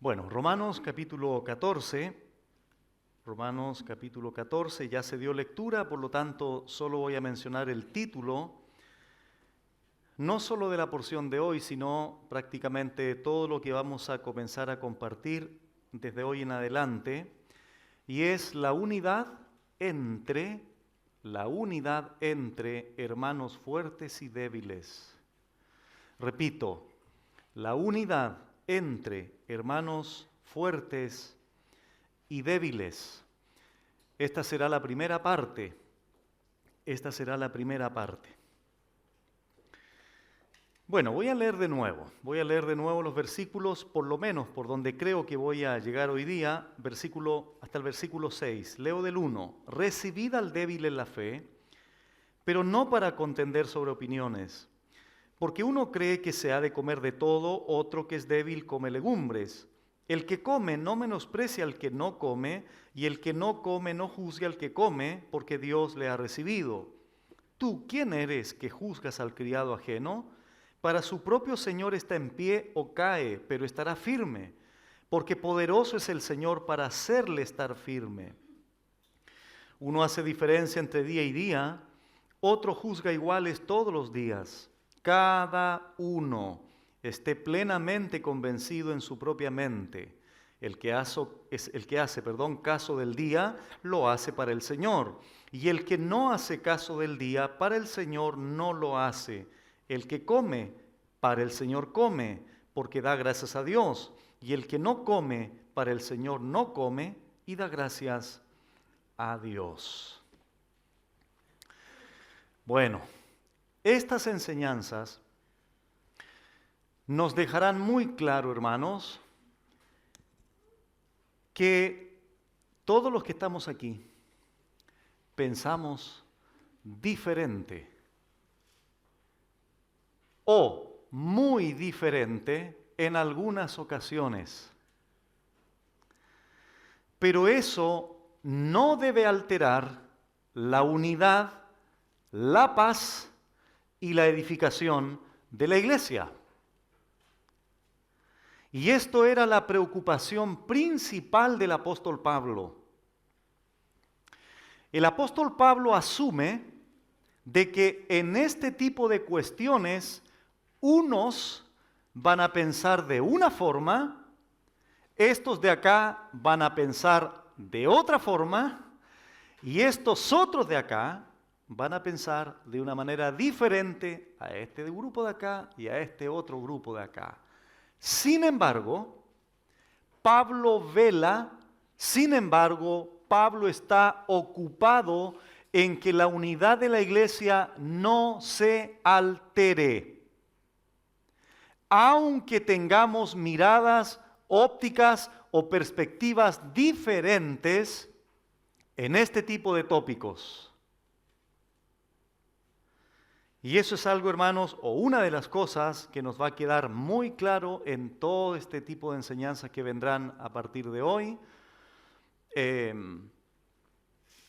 Bueno, Romanos capítulo 14, ya se dio lectura, por lo tanto solo voy a mencionar el título, no solo de la porción de hoy, sino prácticamente todo lo que vamos a comenzar a compartir desde hoy en adelante, y es la unidad entre hermanos fuertes y débiles. Repito, la unidad entre hermanos fuertes y débiles. Esta será la primera parte. Bueno, voy a leer de nuevo los versículos, por lo menos por donde creo que voy a llegar hoy día, hasta el versículo 6. Leo del 1. Recibid al débil en la fe, pero no para contender sobre opiniones. Porque uno cree que se ha de comer de todo, otro que es débil come legumbres. El que come no menosprecia al que no come, y el que no come no juzgue al que come, porque Dios le ha recibido. ¿Tú quién eres que juzgas al criado ajeno? Para su propio Señor está en pie o cae, pero estará firme, porque poderoso es el Señor para hacerle estar firme. Uno hace diferencia entre día y día, otro juzga iguales todos los días. Cada uno esté plenamente convencido en su propia mente. El que hace caso del día, lo hace para el Señor. Y el que no hace caso del día, para el Señor no lo hace. El que come, para el Señor come, porque da gracias a Dios. Y el que no come, para el Señor no come, y da gracias a Dios. Bueno, estas enseñanzas nos dejarán muy claro, hermanos, que todos los que estamos aquí pensamos diferente o muy diferente en algunas ocasiones. Pero eso no debe alterar la unidad, la paz y la edificación de la iglesia. Y esto era la preocupación principal del apóstol Pablo. El apóstol Pablo asume de que en este tipo de cuestiones unos van a pensar de una forma, estos de acá van a pensar de otra forma, y estos otros de acá van a pensar de una manera diferente a este grupo de acá y a este otro grupo de acá. Sin embargo, Pablo está ocupado en que la unidad de la iglesia no se altere. Aunque tengamos miradas, ópticas o perspectivas diferentes en este tipo de tópicos. Y eso es algo, hermanos, o una de las cosas que nos va a quedar muy claro en todo este tipo de enseñanzas que vendrán a partir de hoy.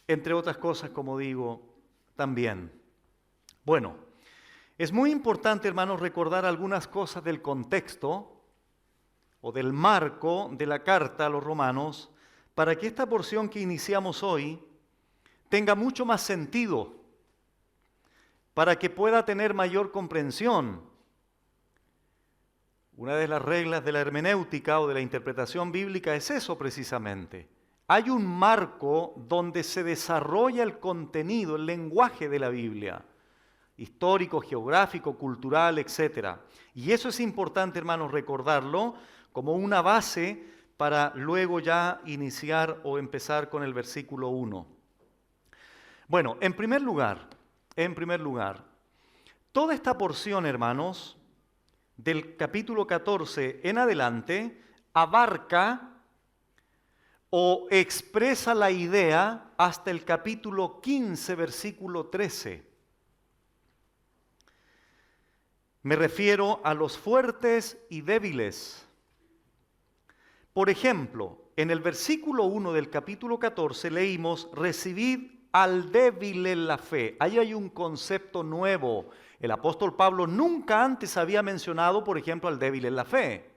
Entre otras cosas, como digo, también. Bueno, es muy importante, hermanos, recordar algunas cosas del contexto o del marco de la carta a los romanos para que esta porción que iniciamos hoy tenga mucho más sentido, para que pueda tener mayor comprensión. Una de las reglas de la hermenéutica o de la interpretación bíblica es eso precisamente. Hay un marco donde se desarrolla el contenido, el lenguaje de la Biblia, histórico, geográfico, cultural, etc. Y eso es importante, hermanos, recordarlo como una base para luego ya iniciar o empezar con el versículo 1. Bueno, en primer lugar, toda esta porción, hermanos, del capítulo 14 en adelante, abarca o expresa la idea hasta el capítulo 15, versículo 13. Me refiero a los fuertes y débiles. Por ejemplo, en el versículo 1 del capítulo 14 leímos, recibid al débil en la fe. Ahí hay un concepto nuevo. El apóstol Pablo nunca antes había mencionado, por ejemplo, al débil en la fe.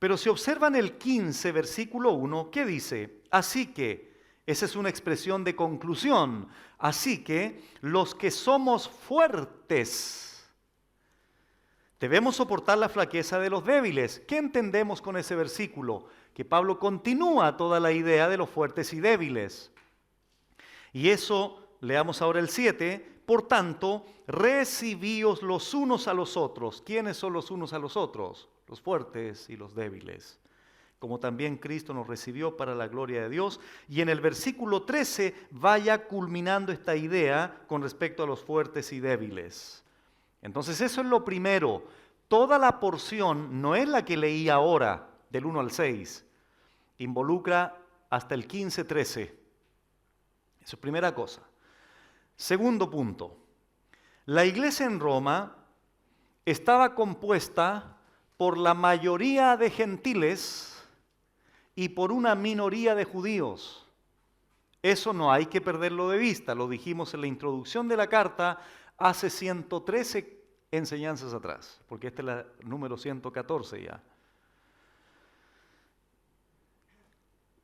Pero si observan el 15, versículo 1, ¿qué dice? Así que, esa es una expresión de conclusión, así que los que somos fuertes debemos soportar la flaqueza de los débiles. ¿Qué entendemos con ese versículo? Que Pablo continúa toda la idea de los fuertes y débiles. Y eso, leamos ahora el 7, por tanto, recibíos los unos a los otros. ¿Quiénes son los unos a los otros? Los fuertes y los débiles. Como también Cristo nos recibió para la gloria de Dios. Y en el versículo 13 vaya culminando esta idea con respecto a los fuertes y débiles. Entonces eso es lo primero. Toda la porción no es la que leí ahora, del 1 al 6. Involucra hasta el 15-13. Eso es primera cosa. Segundo punto. La iglesia en Roma estaba compuesta por la mayoría de gentiles y por una minoría de judíos. Eso no hay que perderlo de vista. Lo dijimos en la introducción de la carta hace 113 enseñanzas atrás, porque esta es la número 114 ya.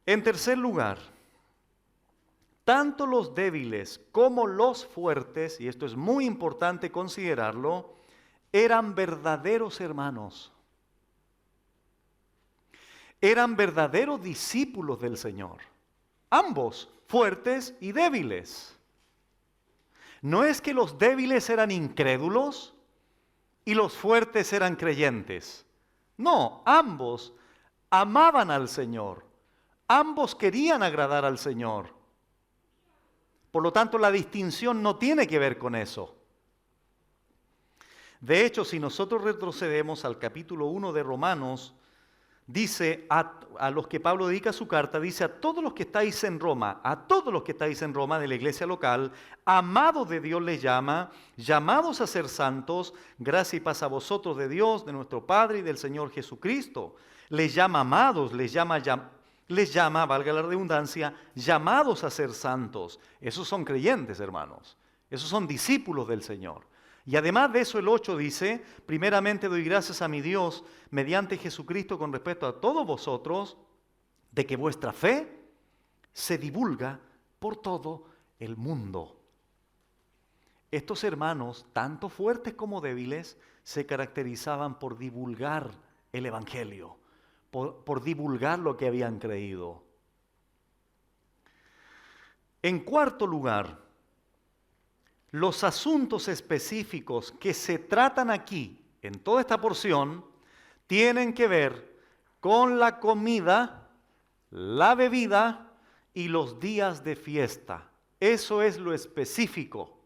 En tercer lugar, tanto los débiles como los fuertes, y esto es muy importante considerarlo, eran verdaderos hermanos. Eran verdaderos discípulos del Señor. Ambos, fuertes y débiles. No es que los débiles eran incrédulos y los fuertes eran creyentes. No, ambos amaban al Señor. Ambos querían agradar al Señor. Por lo tanto, la distinción no tiene que ver con eso. De hecho, si nosotros retrocedemos al capítulo 1 de Romanos, dice a los que Pablo dedica su carta, dice a todos los que estáis en Roma, de la iglesia local, amados de Dios les llama, llamados a ser santos, gracia y paz a vosotros de Dios, de nuestro Padre y del Señor Jesucristo. Les llama amados, les llama, valga la redundancia, llamados a ser santos. Esos son creyentes, hermanos. Esos son discípulos del Señor. Y además de eso el 8 dice, primeramente doy gracias a mi Dios mediante Jesucristo con respecto a todos vosotros, de que vuestra fe se divulga por todo el mundo. Estos hermanos, tanto fuertes como débiles, se caracterizaban por divulgar el Evangelio, por divulgar lo que habían creído. En cuarto lugar, los asuntos específicos que se tratan aquí, en toda esta porción, tienen que ver con la comida, la bebida y los días de fiesta. Eso es lo específico.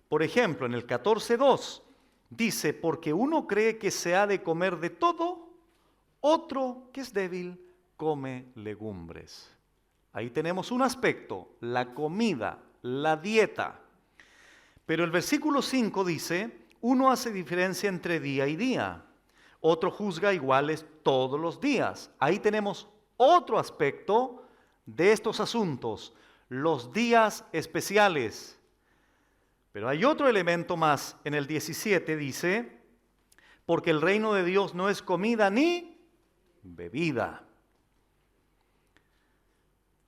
Por ejemplo, en el 14:2 dice, porque uno cree que se ha de comer de todo, otro que es débil come legumbres. Ahí tenemos un aspecto, la comida, la dieta. Pero el versículo 5 dice, uno hace diferencia entre día y día, otro juzga iguales todos los días. Ahí tenemos otro aspecto de estos asuntos, los días especiales. Pero hay otro elemento más, en el 17 dice, porque el reino de Dios no es comida ni bebida,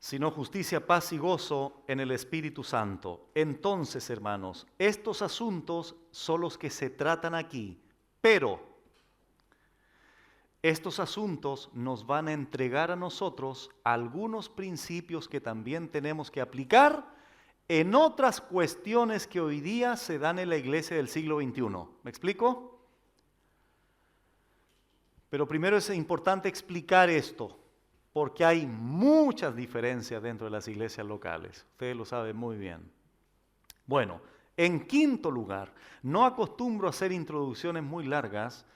sino justicia, paz y gozo en el Espíritu Santo. Entonces, hermanos, estos asuntos son los que se tratan aquí, pero estos asuntos nos van a entregar a nosotros algunos principios que también tenemos que aplicar en otras cuestiones que hoy día se dan en la iglesia del siglo XXI. ¿Me explico? Pero primero es importante explicar esto, porque hay muchas diferencias dentro de las iglesias locales. Ustedes lo saben muy bien. Bueno, en quinto lugar, no acostumbro a hacer introducciones muy largas,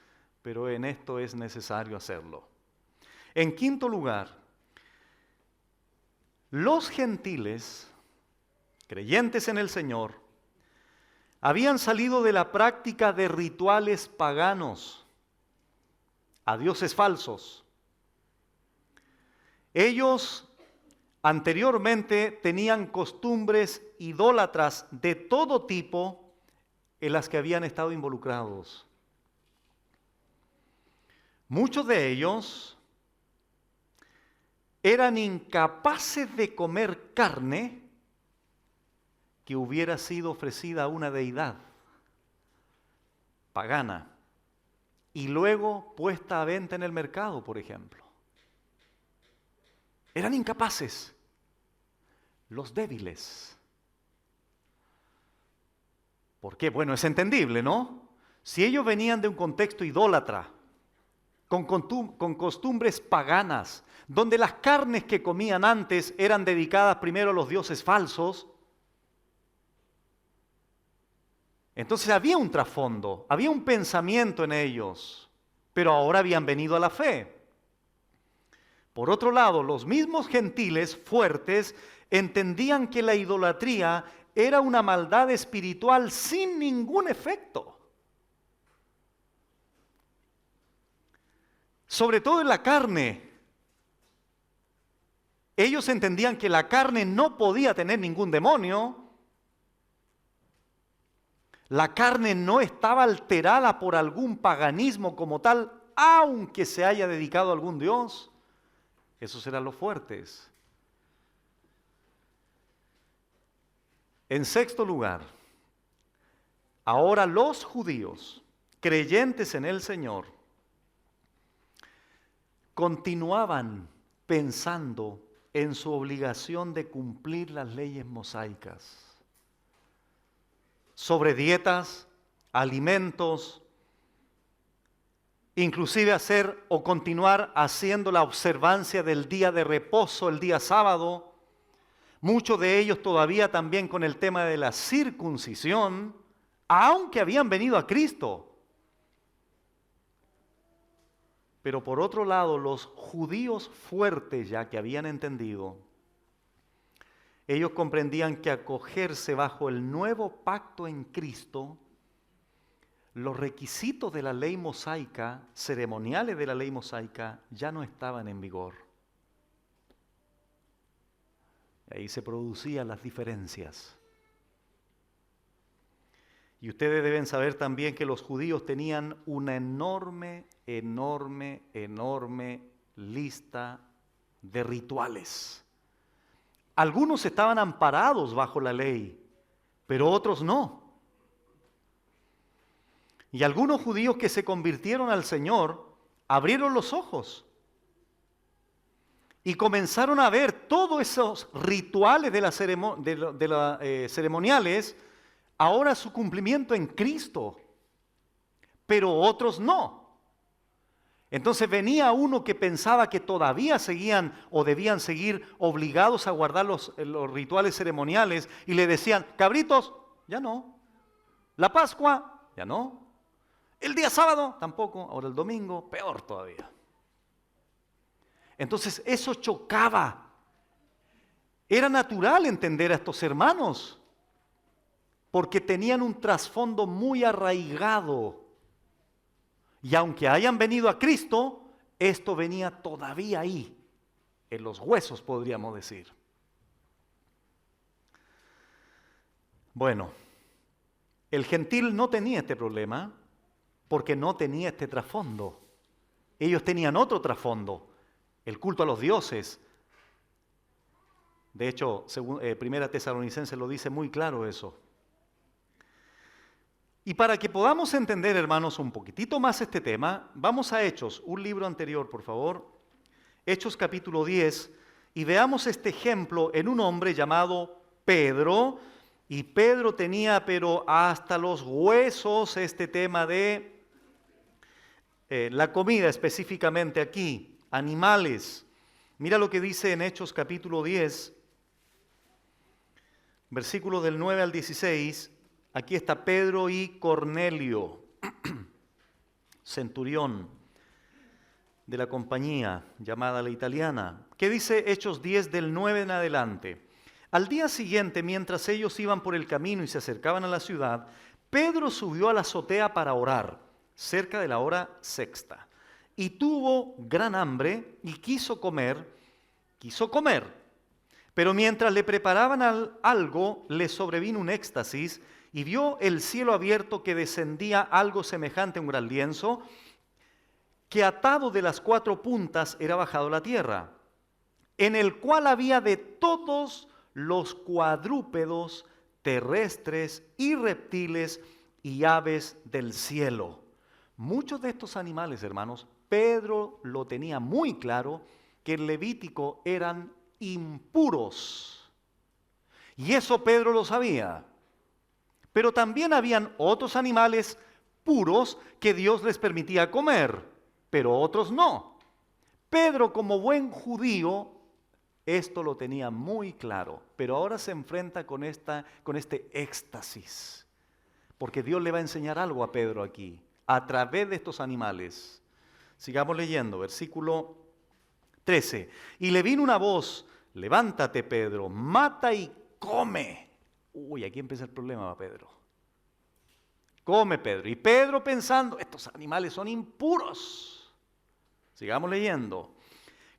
pero en esto es necesario hacerlo. En quinto lugar, los gentiles, creyentes en el Señor, habían salido de la práctica de rituales paganos a dioses falsos. Ellos anteriormente tenían costumbres idólatras de todo tipo en las que habían estado involucrados. Muchos de ellos eran incapaces de comer carne que hubiera sido ofrecida a una deidad pagana y luego puesta a venta en el mercado, por ejemplo. Eran incapaces, los débiles. ¿Por qué? Bueno, es entendible, ¿no? Si ellos venían de un contexto idólatra, con costumbres paganas, donde las carnes que comían antes eran dedicadas primero a los dioses falsos, entonces había un trasfondo, había un pensamiento en ellos, pero ahora habían venido a la fe. Por otro lado, los mismos gentiles fuertes entendían que la idolatría era una maldad espiritual sin ningún efecto. Sobre todo en la carne. Ellos entendían que la carne no podía tener ningún demonio. La carne no estaba alterada por algún paganismo como tal, aunque se haya dedicado a algún dios. Esos eran los fuertes. En sexto lugar, ahora los judíos, creyentes en el Señor, continuaban pensando en su obligación de cumplir las leyes mosaicas sobre dietas, alimentos, inclusive hacer o continuar haciendo la observancia del día de reposo, el día sábado. Muchos de ellos todavía también con el tema de la circuncisión, aunque habían venido a Cristo. Pero por otro lado, los judíos fuertes ya que habían entendido, ellos comprendían que acogerse bajo el nuevo pacto en Cristo, los requisitos de la ley mosaica, ceremoniales de la ley mosaica, ya no estaban en vigor. Ahí se producían las diferencias. Y ustedes deben saber también que los judíos tenían una enorme lista de rituales. Algunos estaban amparados bajo la ley, pero otros no. Y algunos judíos que se convirtieron al Señor abrieron los ojos y comenzaron a ver todos esos rituales ceremoniales, ahora su cumplimiento en Cristo, pero otros no. Entonces venía uno que pensaba que todavía seguían o debían seguir obligados a guardar los rituales ceremoniales y le decían, cabritos, ya no. La Pascua, ya no. El día sábado, tampoco. Ahora el domingo, peor todavía. Entonces eso chocaba. Era natural entender a estos hermanos porque tenían un trasfondo muy arraigado. Y aunque hayan venido a Cristo, esto venía todavía ahí, en los huesos podríamos decir. Bueno, el gentil no tenía este problema porque no tenía este trasfondo. Ellos tenían otro trasfondo, el culto a los dioses. De hecho, Primera Tesalonicenses lo dice muy claro eso. Y para que podamos entender, hermanos, un poquitito más este tema, vamos a Hechos, un libro anterior, por favor. Hechos capítulo 10, y veamos este ejemplo en un hombre llamado Pedro. Y Pedro tenía, pero hasta los huesos, este tema de la comida, específicamente aquí, animales. Mira lo que dice en Hechos capítulo 10, versículos del 9 al 16. Aquí está Pedro y Cornelio, centurión de la compañía llamada La Italiana. ¿Qué dice Hechos 10 del 9 en adelante? Al día siguiente, mientras ellos iban por el camino y se acercaban a la ciudad, Pedro subió a la azotea para orar, cerca de la hora sexta, y tuvo gran hambre y quiso comer, pero mientras le preparaban algo, le sobrevino un éxtasis y vio el cielo abierto que descendía algo semejante a un gran lienzo que atado de las 4 puntas era bajado a la tierra, en el cual había de todos los cuadrúpedos terrestres y reptiles y aves del cielo. Muchos de estos animales, hermanos, Pedro lo tenía muy claro, que en Levítico eran impuros. Y eso Pedro lo sabía. Pero también habían otros animales puros que Dios les permitía comer, pero otros no. Pedro, como buen judío, esto lo tenía muy claro, pero ahora se enfrenta con este éxtasis, porque Dios le va a enseñar algo a Pedro aquí, a través de estos animales. Sigamos leyendo, versículo 13. Y le vino una voz: levántate, Pedro, mata y come. Uy, aquí empieza el problema, Pedro. Come, Pedro. Y Pedro pensando, estos animales son impuros. Sigamos leyendo.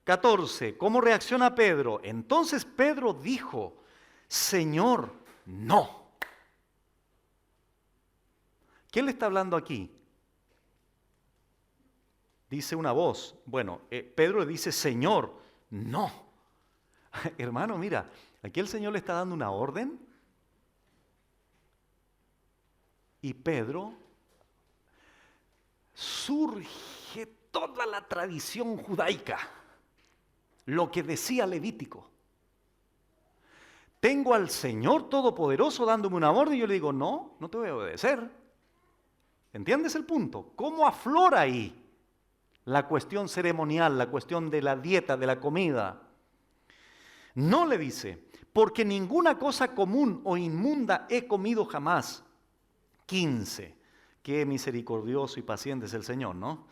14. ¿Cómo reacciona Pedro? Entonces Pedro dijo: Señor, no. ¿Quién le está hablando aquí? Dice una voz. Bueno, Pedro le dice: Señor, no. Hermano, mira, aquí el Señor le está dando una orden. Y Pedro, surge toda la tradición judaica, lo que decía Levítico. Tengo al Señor Todopoderoso dándome una orden y yo le digo: no, no te voy a obedecer. ¿Entiendes el punto? ¿Cómo aflora ahí la cuestión ceremonial, la cuestión de la dieta, de la comida? No, le dice, porque ninguna cosa común o inmunda he comido jamás. 15. Qué misericordioso y paciente es el Señor, ¿no?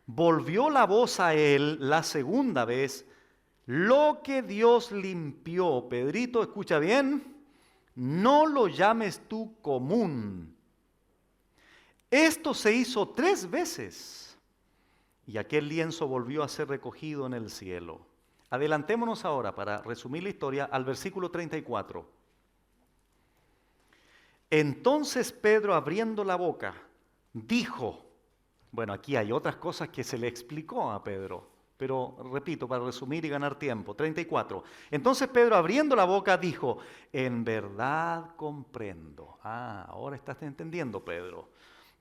Volvió la voz a él la segunda vez: lo que Dios limpió, Pedrito, escucha bien, no lo llames tú común. Esto se hizo 3 veces y aquel lienzo volvió a ser recogido en el cielo. Adelantémonos ahora, para resumir la historia, al versículo 34. Entonces Pedro, abriendo la boca, dijo, bueno, aquí hay otras cosas que se le explicó a Pedro, pero repito, para resumir y ganar tiempo. 34. Entonces Pedro, abriendo la boca, dijo: en verdad comprendo. Ahora estás entendiendo, Pedro,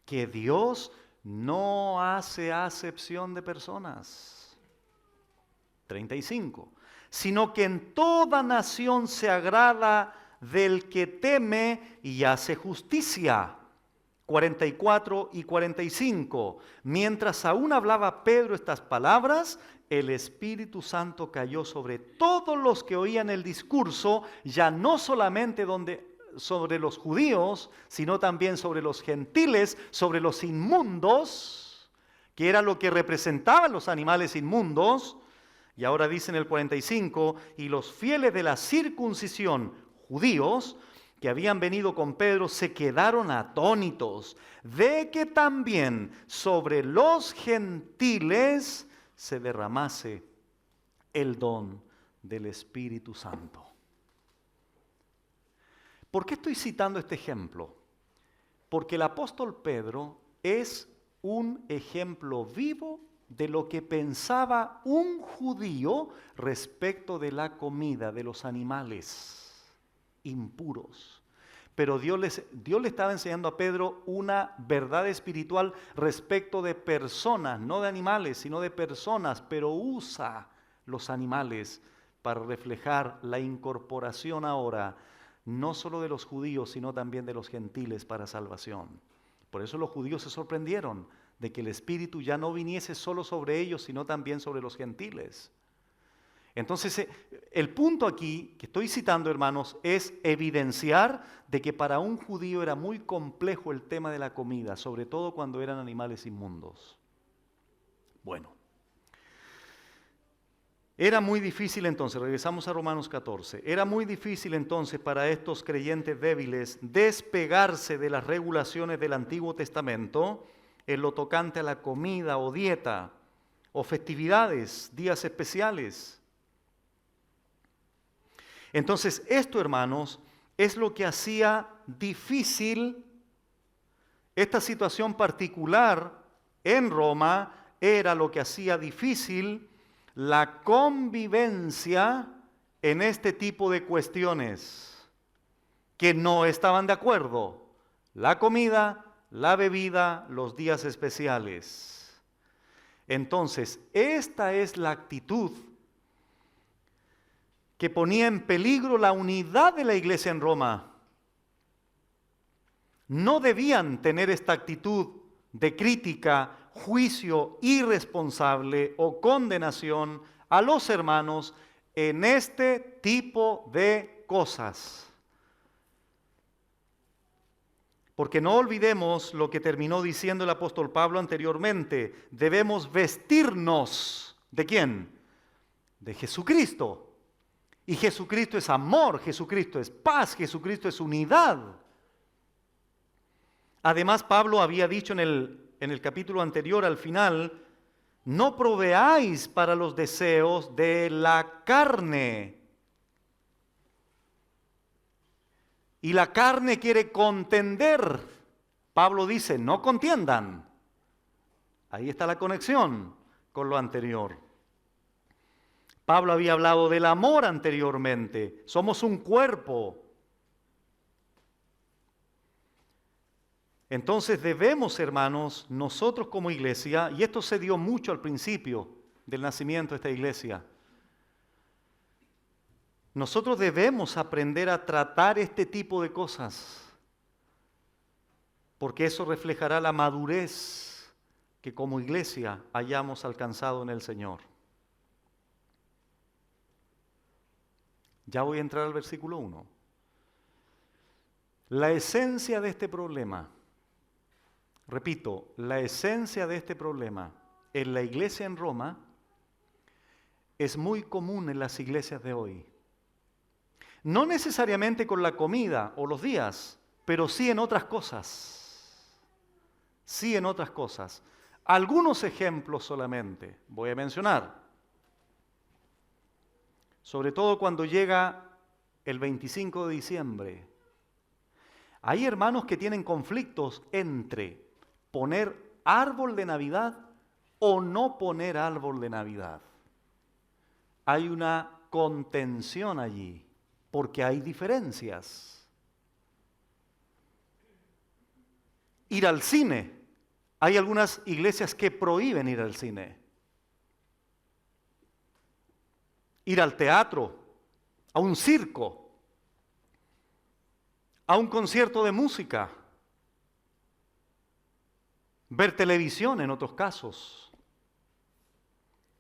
que Dios no hace acepción de personas. 35. Sino que en toda nación se agrada del que teme y hace justicia. 44 y 45. Mientras aún hablaba Pedro estas palabras, el Espíritu Santo cayó sobre todos los que oían el discurso, ya no solamente sobre los judíos, sino también sobre los gentiles, sobre los inmundos, que era lo que representaban los animales inmundos. Y ahora dice en el 45, y los fieles de la circuncisión, judíos, que habían venido con Pedro, se quedaron atónitos de que también sobre los gentiles se derramase el don del Espíritu Santo. ¿Por qué estoy citando este ejemplo? Porque el apóstol Pedro es un ejemplo vivo de lo que pensaba un judío respecto de la comida de los animales impuros. Pero Dios le estaba enseñando a Pedro una verdad espiritual respecto de personas, no de animales, sino de personas, pero usa los animales para reflejar la incorporación ahora, no solo de los judíos, sino también de los gentiles para salvación. Por eso los judíos se sorprendieron de que el Espíritu ya no viniese solo sobre ellos, sino también sobre los gentiles. Entonces, el punto aquí que estoy citando, hermanos, es evidenciar de que para un judío era muy complejo el tema de la comida, sobre todo cuando eran animales inmundos. Bueno, era muy difícil entonces, regresamos a Romanos 14, era muy difícil entonces para estos creyentes débiles despegarse de las regulaciones del Antiguo Testamento en lo tocante a la comida o dieta o festividades, días especiales. Entonces, esto, hermanos, es lo que hacía difícil esta situación particular en Roma era lo que hacía difícil la convivencia en este tipo de cuestiones, que no estaban de acuerdo. La comida, la bebida, los días especiales. Entonces, esta es la actitud que ponía en peligro la unidad de la iglesia en Roma. No debían tener esta actitud de crítica, juicio irresponsable o condenación a los hermanos en este tipo de cosas. Porque no olvidemos lo que terminó diciendo el apóstol Pablo anteriormente. Debemos vestirnos, ¿de quién? De Jesucristo. Y Jesucristo es amor, Jesucristo es paz, Jesucristo es unidad. Además, Pablo había dicho en el capítulo anterior, al final, no proveáis para los deseos de la carne. Y la carne quiere contender. Pablo dice, no contiendan. Ahí está la conexión con lo anterior. Pablo había hablado del amor anteriormente. Somos un cuerpo. Entonces debemos, hermanos, nosotros como iglesia, y esto se dio mucho al principio del nacimiento de esta iglesia, nosotros debemos aprender a tratar este tipo de cosas, porque eso reflejará la madurez que como iglesia hayamos alcanzado en el Señor. Ya voy a entrar al versículo 1. La esencia de este problema, repito, la esencia de este problema en la iglesia en Roma es muy común en las iglesias de hoy. No necesariamente con la comida o los días, pero sí en otras cosas. Sí en otras cosas. Algunos ejemplos solamente voy a mencionar. Sobre todo cuando llega el 25 de diciembre. Hay hermanos que tienen conflictos entre poner árbol de Navidad o no poner árbol de Navidad. Hay una contención allí, porque hay diferencias. Ir al cine. Hay algunas iglesias que prohíben ir al cine. Ir al teatro, a un circo, a un concierto de música, ver televisión en otros casos.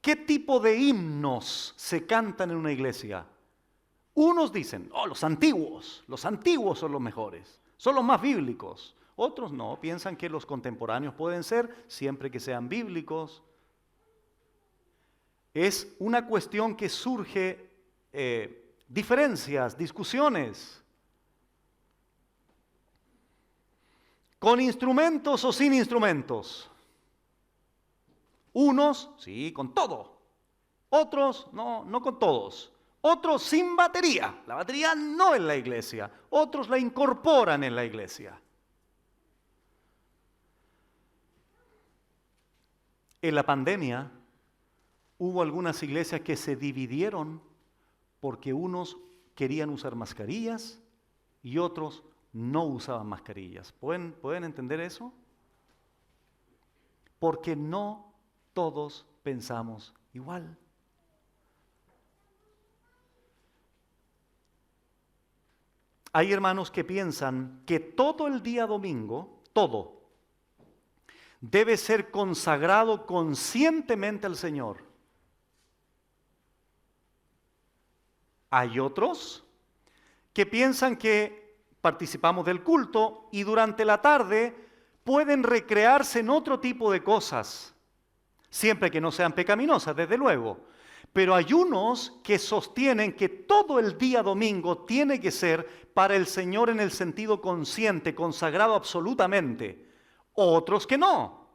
¿Qué tipo de himnos se cantan en una iglesia? Unos dicen, los antiguos son los mejores, son los más bíblicos. Otros no, piensan que los contemporáneos pueden ser siempre que sean bíblicos. Es una cuestión que surge diferencias, discusiones. ¿Con instrumentos o sin instrumentos? Unos, sí, con todo. Otros, no con todos. Otros sin batería. La batería no en la iglesia. Otros la incorporan en la iglesia. En la pandemia hubo algunas iglesias que se dividieron porque unos querían usar mascarillas y otros no usaban mascarillas. ¿Pueden entender eso? Porque no todos pensamos igual. Hay hermanos que piensan que todo el día domingo, todo, debe ser consagrado conscientemente al Señor. Hay otros que piensan que participamos del culto y durante la tarde pueden recrearse en otro tipo de cosas, siempre que no sean pecaminosas, desde luego. Pero hay unos que sostienen que todo el día domingo tiene que ser para el Señor en el sentido consciente, consagrado absolutamente. Otros que no.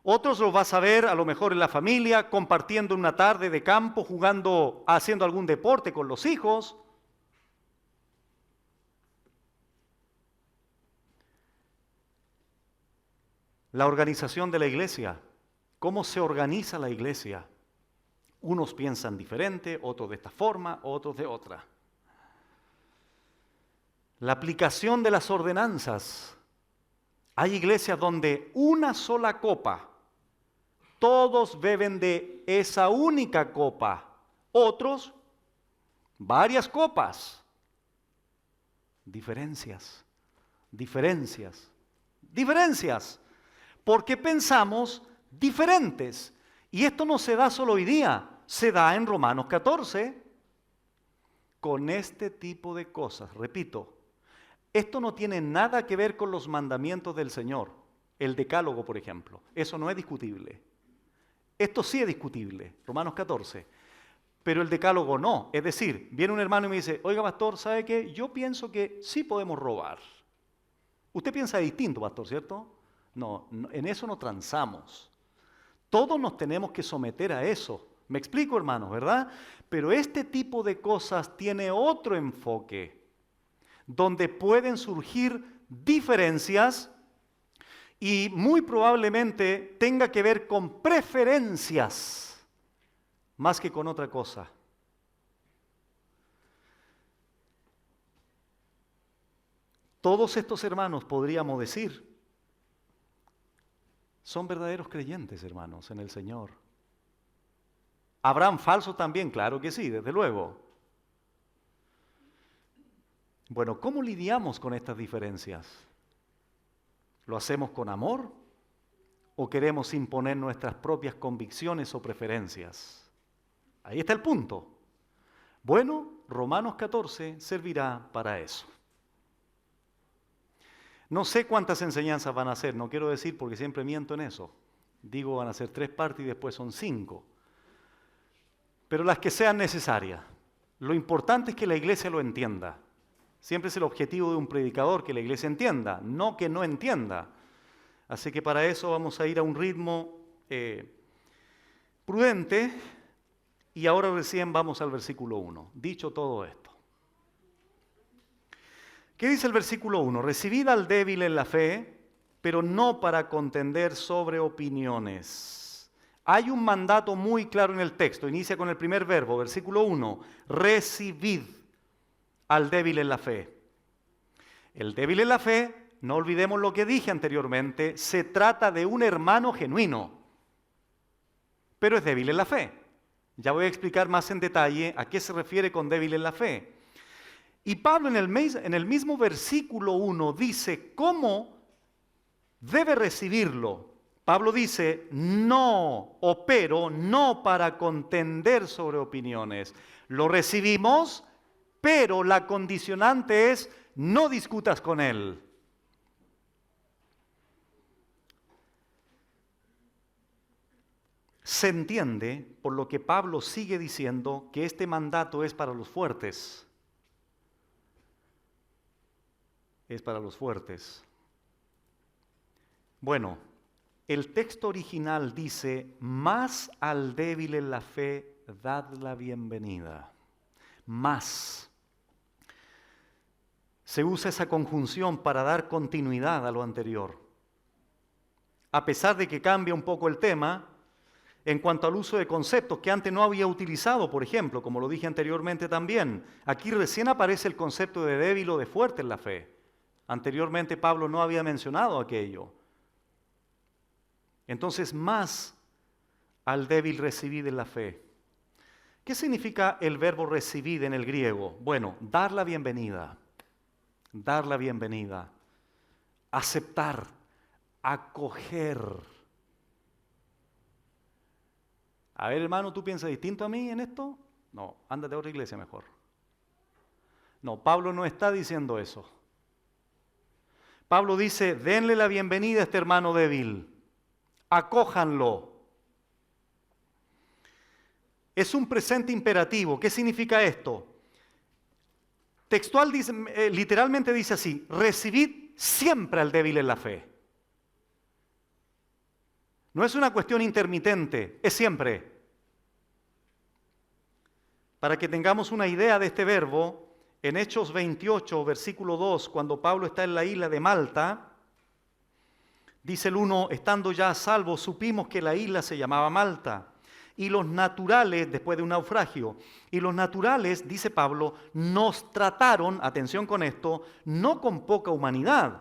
Otros los vas a ver a lo mejor en la familia, compartiendo una tarde de campo, jugando, haciendo algún deporte con los hijos. La organización de la iglesia. ¿Cómo se organiza la iglesia? Unos piensan diferente, otros de esta forma, otros de otra. La aplicación de las ordenanzas. Hay iglesias donde una sola copa, todos beben de esa única copa. Otros, varias copas. Diferencias, diferencias, diferencias. Porque pensamos diferentes. Y esto no se da solo hoy día, se da en Romanos 14. Con este tipo de cosas, repito, esto no tiene nada que ver con los mandamientos del Señor. El decálogo, por ejemplo, eso no es discutible. Esto sí es discutible, Romanos 14. Pero el decálogo no. Es decir, viene un hermano y me dice, oiga pastor, ¿sabe qué? Yo pienso que sí podemos robar. Usted piensa distinto, pastor, ¿cierto? No, en eso no transamos. Todos nos tenemos que someter a eso. Me explico, hermanos, ¿verdad? Pero este tipo de cosas tiene otro enfoque, donde pueden surgir diferencias y muy probablemente tenga que ver con preferencias más que con otra cosa. Todos estos hermanos, podríamos decir, son verdaderos creyentes, hermanos, en el Señor. ¿Habrán falsos también? Claro que sí, desde luego. Bueno, ¿cómo lidiamos con estas diferencias? ¿Lo hacemos con amor o queremos imponer nuestras propias convicciones o preferencias? Ahí está el punto. Bueno, Romanos 14 servirá para eso. No sé cuántas enseñanzas van a ser, no quiero decir porque siempre miento en eso. Digo van a ser 3 partes y después son 5. Pero las que sean necesarias. Lo importante es que la iglesia lo entienda. Siempre es el objetivo de un predicador que la iglesia entienda, no que no entienda. Así que para eso vamos a ir a un ritmo prudente y ahora recién vamos al versículo 1. Dicho todo esto. ¿Qué dice el versículo 1? Recibid al débil en la fe, pero no para contender sobre opiniones. Hay un mandato muy claro en el texto, inicia con el primer verbo, versículo 1, recibid al débil en la fe. El débil en la fe, no olvidemos lo que dije anteriormente, se trata de un hermano genuino, pero es débil en la fe. Ya voy a explicar más en detalle a qué se refiere con débil en la fe. Y Pablo en el mismo versículo 1 dice cómo debe recibirlo. Pablo dice, no, o pero, no para contender sobre opiniones. Lo recibimos, pero la condicionante es, no discutas con él. Se entiende, por lo que Pablo sigue diciendo, que este mandato es para los fuertes. Es para los fuertes. Bueno, el texto original dice, más al débil en la fe, dad la bienvenida. Más. Se usa esa conjunción para dar continuidad a lo anterior. A pesar de que cambia un poco el tema, en cuanto al uso de conceptos que antes no había utilizado, por ejemplo, como lo dije anteriormente también, aquí recién aparece el concepto de débil o de fuerte en la fe. Anteriormente Pablo no había mencionado aquello. Entonces, más al débil recibid en la fe. ¿Qué significa el verbo recibid en el griego? Bueno, dar la bienvenida, aceptar, acoger. A ver, hermano, ¿tú piensas distinto a mí en esto? No, ándate a otra iglesia mejor. No, Pablo no está diciendo eso. Pablo dice, denle la bienvenida a este hermano débil, acójanlo. Es un presente imperativo. ¿Qué significa esto? Textual dice, literalmente dice así, recibid siempre al débil en la fe. No es una cuestión intermitente, es siempre. Para que tengamos una idea de este verbo, en Hechos 28, versículo 2, cuando Pablo está en la isla de Malta, Dice el 1, estando ya a salvo, supimos que la isla se llamaba Malta. Y los naturales, después de un naufragio, y los naturales, dice Pablo, nos trataron, atención con esto, no con poca humanidad,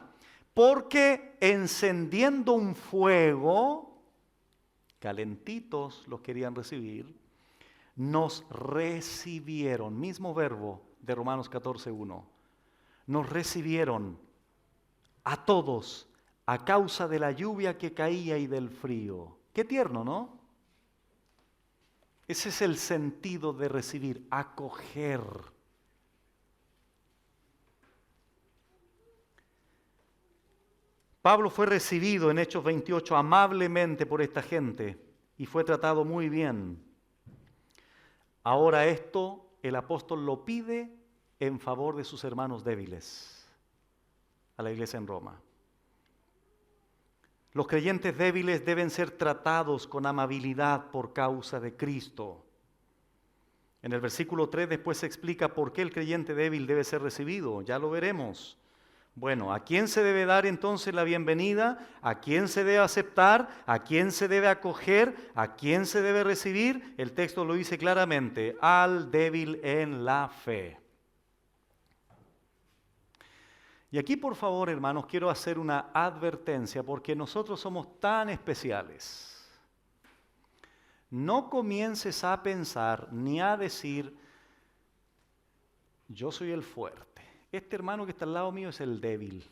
porque encendiendo un fuego, calentitos los querían recibir, nos recibieron, mismo verbo de Romanos 14:1, nos recibieron a todos a causa de la lluvia que caía y del frío. Qué tierno, ¿no? Ese es el sentido de recibir, acoger. Pablo fue recibido en Hechos 28 amablemente por esta gente y fue tratado muy bien. Ahora esto el apóstol lo pide en favor de sus hermanos débiles a la iglesia en Roma. Los creyentes débiles deben ser tratados con amabilidad por causa de Cristo. En el versículo 3 después se explica por qué el creyente débil debe ser recibido. Ya lo veremos. Bueno, ¿a quién se debe dar entonces la bienvenida? ¿A quién se debe aceptar? ¿A quién se debe acoger? ¿A quién se debe recibir? El texto lo dice claramente, al débil en la fe. Y aquí, por favor, hermanos, quiero hacer una advertencia porque nosotros somos tan especiales. No comiences a pensar ni a decir, yo soy el fuerte. Este hermano que está al lado mío es el débil.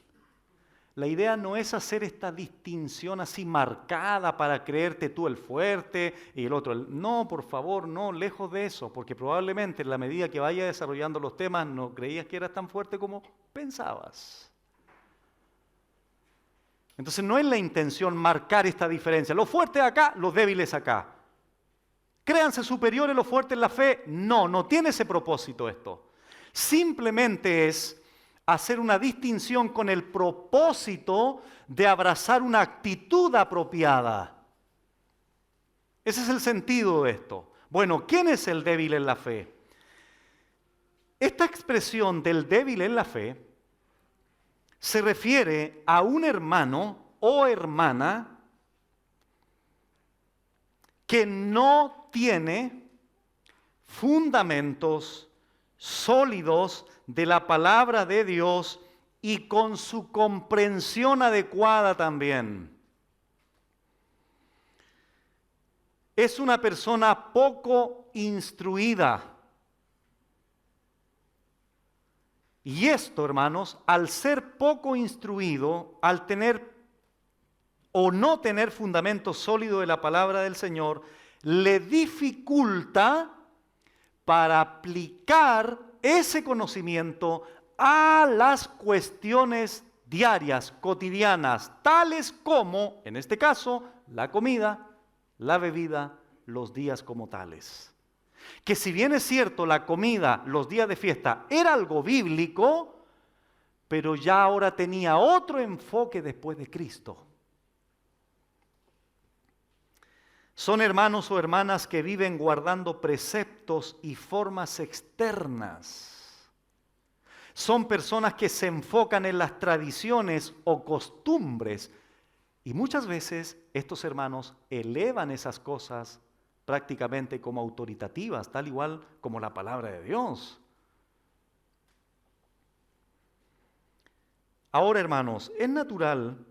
La idea no es hacer esta distinción así marcada para creerte tú el fuerte y el otro el... No, por favor, no, lejos de eso, porque probablemente en la medida que vaya desarrollando los temas no creías que eras tan fuerte como pensabas. Entonces no es la intención marcar esta diferencia. Los fuertes acá, los débiles acá. Créanse superiores los fuertes en la fe. No, no tiene ese propósito esto. Simplemente es hacer una distinción con el propósito de abrazar una actitud apropiada. Ese es el sentido de esto. Bueno, ¿quién es el débil en la fe? Esta expresión del débil en la fe se refiere a un hermano o hermana que no tiene fundamentos sólidos de la palabra de Dios y con su comprensión adecuada también. Es una persona poco instruida. Y esto, hermanos, al ser poco instruido, al tener o no tener fundamento sólido de la palabra del Señor, le dificulta para aplicar ese conocimiento a las cuestiones diarias, cotidianas, tales como, en este caso, la comida, la bebida, los días como tales. Que si bien es cierto, la comida, los días de fiesta, era algo bíblico, pero ya ahora tenía otro enfoque después de Cristo. Son hermanos o hermanas que viven guardando preceptos y formas externas. Son personas que se enfocan en las tradiciones o costumbres. Y muchas veces estos hermanos elevan esas cosas prácticamente como autoritativas, tal igual como la palabra de Dios. Ahora, hermanos, es natural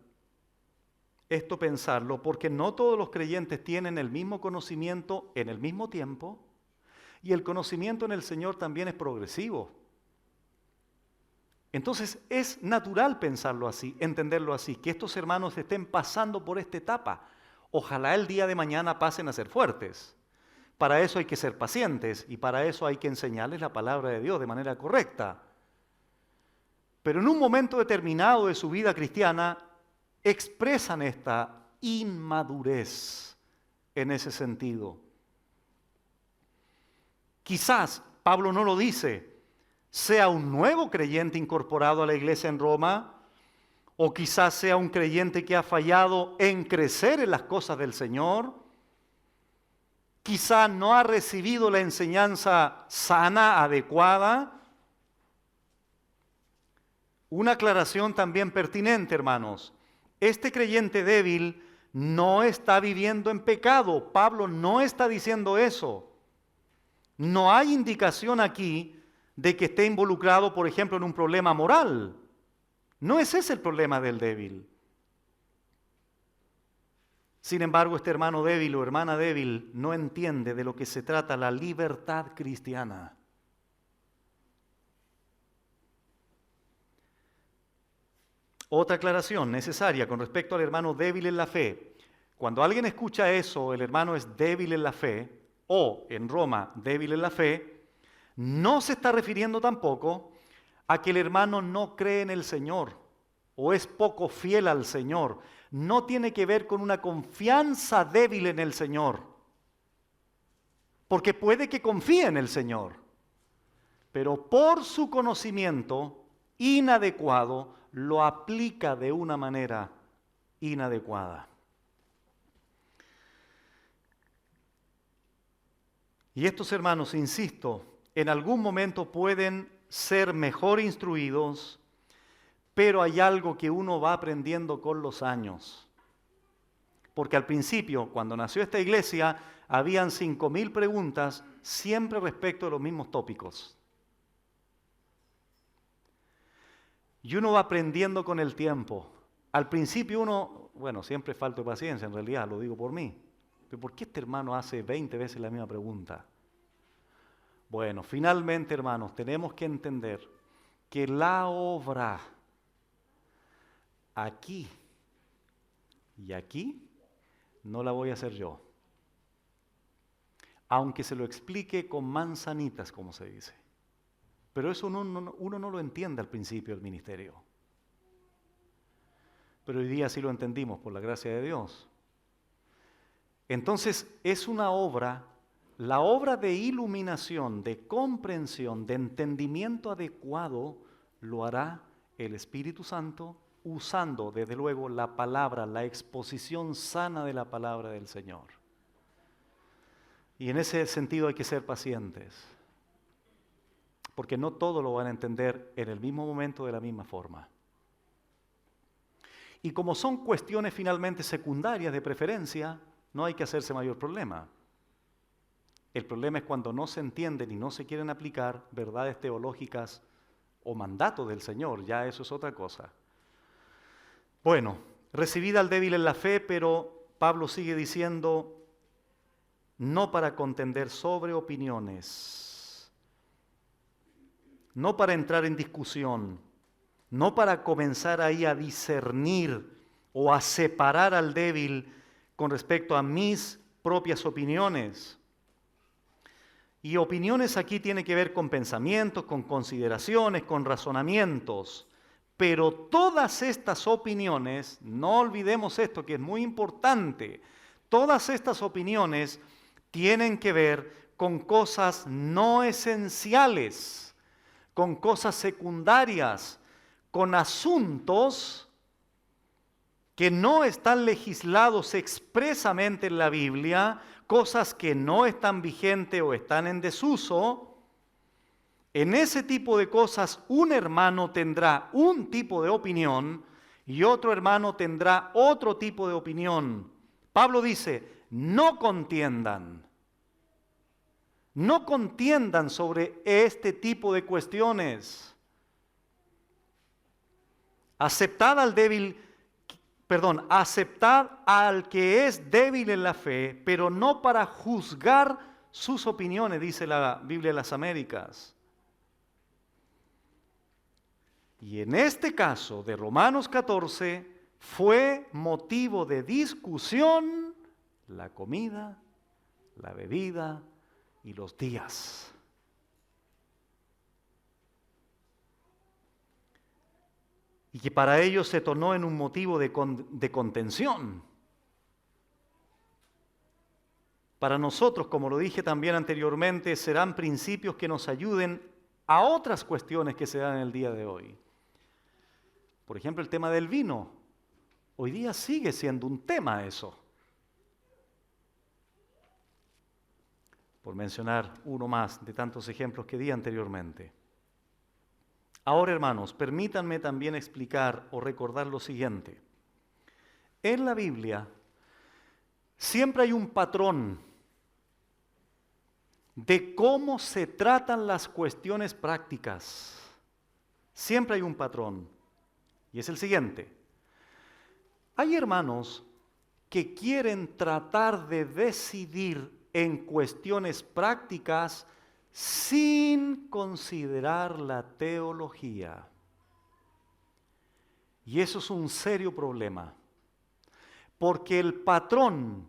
esto pensarlo, porque no todos los creyentes tienen el mismo conocimiento en el mismo tiempo, y el conocimiento en el Señor también es progresivo. Entonces es natural pensarlo así, entenderlo así, que estos hermanos estén pasando por esta etapa. Ojalá el día de mañana pasen a ser fuertes. Para eso hay que ser pacientes, y para eso hay que enseñarles la palabra de Dios de manera correcta. Pero en un momento determinado de su vida cristiana, expresan esta inmadurez en ese sentido. Quizás, Pablo no lo dice, sea un nuevo creyente incorporado a la iglesia en Roma, o quizás sea un creyente que ha fallado en crecer en las cosas del Señor, quizás no ha recibido la enseñanza sana, adecuada. Una aclaración también pertinente, hermanos. Este creyente débil no está viviendo en pecado. Pablo no está diciendo eso. No hay indicación aquí de que esté involucrado, por ejemplo, en un problema moral. No es ese el problema del débil. Sin embargo, este hermano débil o hermana débil no entiende de lo que se trata la libertad cristiana. Otra aclaración necesaria con respecto al hermano débil en la fe. Cuando alguien escucha eso, el hermano es débil en la fe, o en Roma, débil en la fe, no se está refiriendo tampoco a que el hermano no cree en el Señor o es poco fiel al Señor. No tiene que ver con una confianza débil en el Señor, porque puede que confíe en el Señor, pero por su conocimiento inadecuado lo aplica de una manera inadecuada. Y estos hermanos, insisto, en algún momento pueden ser mejor instruidos, pero hay algo que uno va aprendiendo con los años. Porque al principio, cuando nació esta iglesia, habían 5.000 preguntas siempre respecto a los mismos tópicos. Y uno va aprendiendo con el tiempo. Al principio uno, siempre falta de paciencia, en realidad, lo digo por mí. ¿Pero por qué este hermano hace 20 veces la misma pregunta? Bueno, finalmente, hermanos, tenemos que entender que la obra aquí y aquí no la voy a hacer yo. Aunque se lo explique con manzanitas, como se dice. Pero eso uno no lo entiende al principio del ministerio. Pero hoy día sí lo entendimos por la gracia de Dios. Entonces es una obra, la obra de iluminación, de comprensión, de entendimiento adecuado, lo hará el Espíritu Santo usando desde luego la palabra, la exposición sana de la palabra del Señor. Y en ese sentido hay que ser pacientes, porque no todo lo van a entender en el mismo momento de la misma forma. Y como son cuestiones finalmente secundarias de preferencia, no hay que hacerse mayor problema. El problema es cuando no se entienden y no se quieren aplicar verdades teológicas o mandatos del Señor, ya eso es otra cosa. Bueno, recibida al débil en la fe, pero Pablo sigue diciendo, no para contender sobre opiniones, no para entrar en discusión, no para comenzar ahí a discernir o a separar al débil con respecto a mis propias opiniones. Y opiniones aquí tiene que ver con pensamientos, con consideraciones, con razonamientos. Pero todas estas opiniones, no olvidemos esto que es muy importante, todas estas opiniones tienen que ver con cosas no esenciales, con cosas secundarias, con asuntos que no están legislados expresamente en la Biblia, cosas que no están vigentes o están en desuso. En ese tipo de cosas un hermano tendrá un tipo de opinión y otro hermano tendrá otro tipo de opinión. Pablo dice, no contiendan sobre este tipo de cuestiones. Aceptad al que es débil en la fe, pero no para juzgar sus opiniones, dice la Biblia de las Américas. Y en este caso de Romanos 14 fue motivo de discusión la comida, la bebida y los días. Y que para ellos se tornó en un motivo de contención. Para nosotros, como lo dije también anteriormente, serán principios que nos ayuden a otras cuestiones que se dan en el día de hoy. Por ejemplo, el tema del vino. Hoy día sigue siendo un tema eso. Por mencionar uno más de tantos ejemplos que di anteriormente. Ahora, hermanos, permítanme también explicar o recordar lo siguiente. En la Biblia siempre hay un patrón de cómo se tratan las cuestiones prácticas. Siempre hay un patrón. Y es el siguiente. Hay hermanos que quieren tratar de decidir en cuestiones prácticas sin considerar la teología. Y eso es un serio problema. Porque el patrón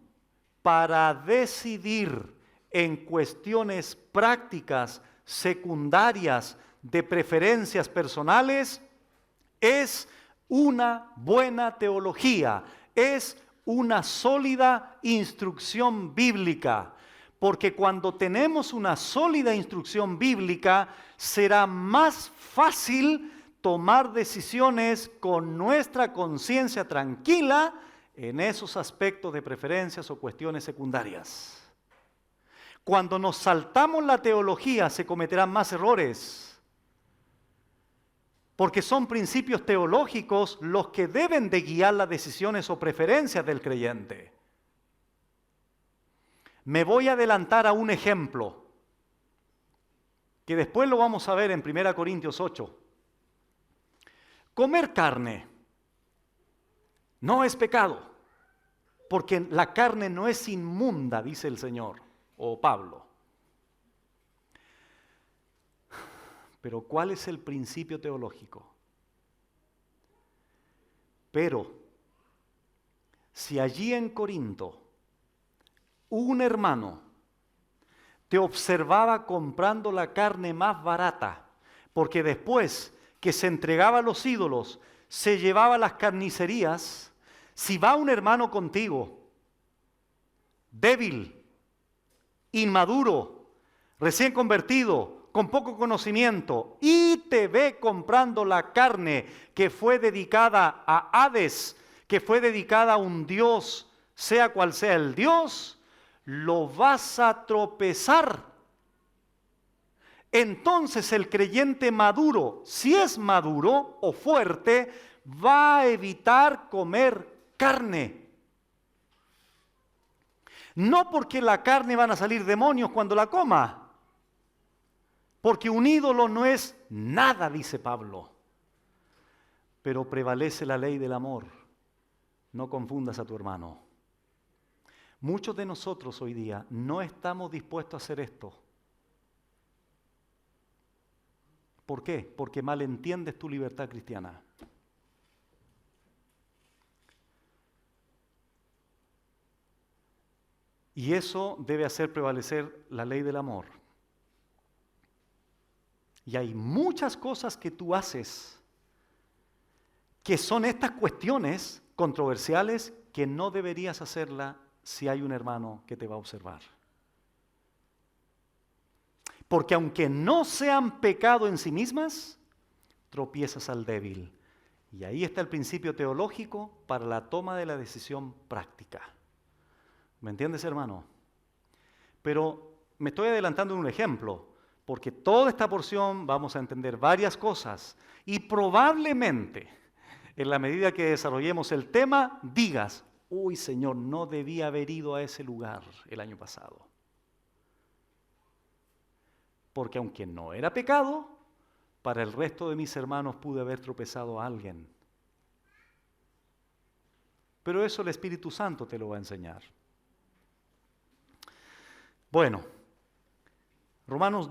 para decidir en cuestiones prácticas, secundarias, de preferencias personales, es una buena teología, es una sólida instrucción bíblica. Porque cuando tenemos una sólida instrucción bíblica, será más fácil tomar decisiones con nuestra conciencia tranquila en esos aspectos de preferencias o cuestiones secundarias. Cuando nos saltamos la teología se cometerán más errores, porque son principios teológicos los que deben de guiar las decisiones o preferencias del creyente. Me voy a adelantar a un ejemplo, que después lo vamos a ver en 1 Corintios 8. Comer carne no es pecado, porque la carne no es inmunda, dice el Señor, o Pablo. Pero ¿cuál es el principio teológico? Pero, si allí en Corinto un hermano te observaba comprando la carne más barata, porque después que se entregaba a los ídolos, se llevaba a las carnicerías, si va un hermano contigo, débil, inmaduro, recién convertido, con poco conocimiento, y te ve comprando la carne que fue dedicada a Hades, que fue dedicada a un dios, sea cual sea el dios, lo vas a tropezar. Entonces el creyente maduro, si es maduro o fuerte, va a evitar comer carne. No porque la carne van a salir demonios cuando la coma, porque un ídolo no es nada, dice Pablo. Pero prevalece la ley del amor. No confundas a tu hermano. Muchos de nosotros hoy día no estamos dispuestos a hacer esto. ¿Por qué? Porque malentiendes tu libertad cristiana. Y eso debe hacer prevalecer la ley del amor. Y hay muchas cosas que tú haces que son estas cuestiones controversiales que no deberías hacerla si hay un hermano que te va a observar. Porque aunque no sean pecado en sí mismas, tropiezas al débil. Y ahí está el principio teológico para la toma de la decisión práctica. ¿Me entiendes, hermano? Pero me estoy adelantando en un ejemplo, porque toda esta porción vamos a entender varias cosas y probablemente en la medida que desarrollemos el tema digas, uy Señor, no debía haber ido a ese lugar el año pasado. Porque aunque no era pecado, para el resto de mis hermanos pude haber tropezado a alguien. Pero eso el Espíritu Santo te lo va a enseñar. Bueno, Romanos